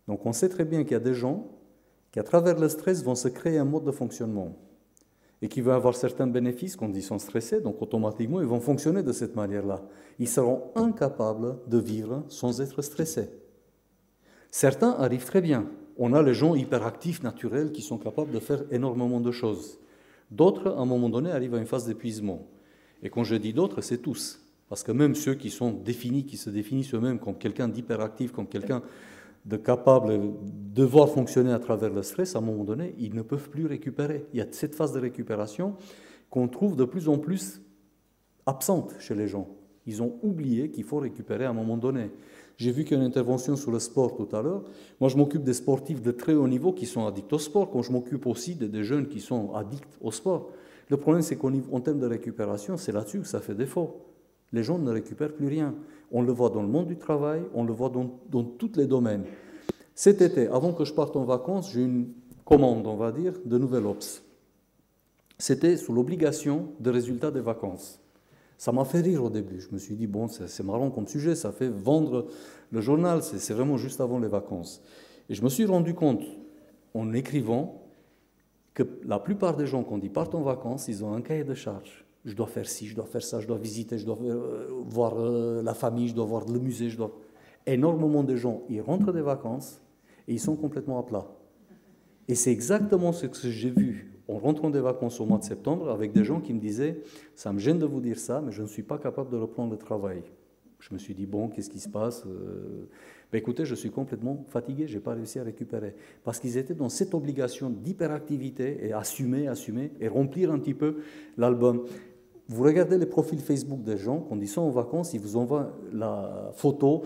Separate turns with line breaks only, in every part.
Donc on sait très bien qu'il y a des gens qui, à travers le stress, vont se créer un mode de fonctionnement et qui vont avoir certains bénéfices quand ils sont stressés, donc automatiquement ils vont fonctionner de cette manière-là. Ils seront incapables de vivre sans être stressés. Certains arrivent très bien. On a les gens hyperactifs, naturels, qui sont capables de faire énormément de choses. D'autres, à un moment donné, arrivent à une phase d'épuisement. Et quand je dis d'autres, c'est tous. Parce que même ceux qui sont définis, qui se définissent eux-mêmes comme quelqu'un d'hyperactif, comme quelqu'un de capable de devoir fonctionner à travers le stress, à un moment donné, ils ne peuvent plus récupérer. Il y a cette phase de récupération qu'on trouve de plus en plus absente chez les gens. Ils ont oublié qu'il faut récupérer à un moment donné. J'ai vu qu'il y a une intervention sur le sport tout à l'heure. Moi, je m'occupe des sportifs de très haut niveau qui sont addicts au sport, quand je m'occupe aussi des jeunes qui sont addicts au sport. Le problème, c'est qu'en termes de récupération, c'est là-dessus que ça fait défaut. Les gens ne récupèrent plus rien. On le voit dans le monde du travail, on le voit dans tous les domaines. Cet été, avant que je parte en vacances, j'ai une commande, on va dire, de Nouvelle Ops. C'était sous l'obligation de résultats des vacances. Ça m'a fait rire au début. Je me suis dit, bon, c'est marrant comme sujet, ça fait vendre le journal, c'est vraiment juste avant les vacances. Et je me suis rendu compte, en écrivant, que la plupart des gens, quand ils partent en vacances, ils ont un cahier de charges. Je dois faire ci, je dois faire ça, je dois visiter, je dois voir la famille, je dois voir le musée, je dois... Énormément de gens, ils rentrent des vacances et ils sont complètement à plat. Et c'est exactement ce que j'ai vu en rentrant des vacances au mois de septembre avec des gens qui me disaient « ça me gêne de vous dire ça, mais je ne suis pas capable de reprendre le travail ». Je me suis dit « bon, qu'est-ce qui se passe ?» Ben écoutez, je suis complètement fatigué, je n'ai pas réussi à récupérer. Parce qu'ils étaient dans cette obligation d'hyperactivité et assumer et remplir un petit peu l'album. Vous regardez les profils Facebook des gens, quand ils sont en vacances, ils vous envoient la photo.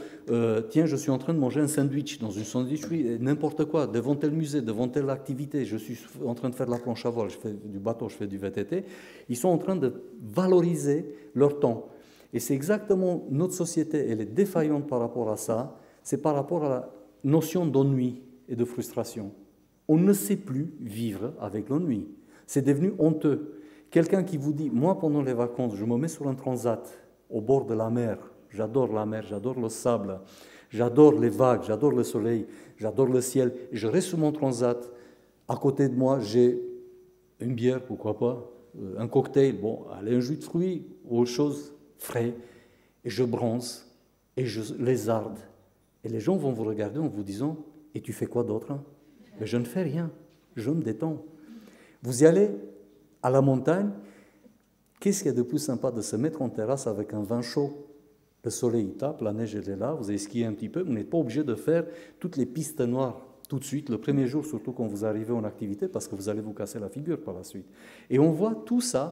Tiens, je suis en train de manger un sandwich dans une sandwicherie, n'importe quoi, devant tel musée, devant telle activité. Je suis en train de faire la planche à voile, je fais du bateau, je fais du VTT. Ils sont en train de valoriser leur temps. Et c'est exactement, notre société, elle est défaillante par rapport à ça. C'est par rapport à la notion d'ennui et de frustration. On ne sait plus vivre avec l'ennui. C'est devenu honteux. Quelqu'un qui vous dit, moi pendant les vacances, je me mets sur un transat au bord de la mer, j'adore le sable, j'adore les vagues, j'adore le soleil, j'adore le ciel, et je reste sur mon transat, à côté de moi j'ai une bière, pourquoi pas, un cocktail, bon, allez, un jus de fruits, ou autre chose, frais, et je bronze, et je lézarde. Et les gens vont vous regarder en vous disant, et tu fais quoi d'autre? Mais je ne fais rien, je me détends. Vous y allez à la montagne, qu'est-ce qu'il y a de plus sympa de se mettre en terrasse avec un vin chaud? Le soleil il tape, la neige elle est là, vous avez skié un petit peu, vous n'êtes pas obligé de faire toutes les pistes noires tout de suite, le premier jour, surtout quand vous arrivez en activité, parce que vous allez vous casser la figure par la suite. Et on voit tout ça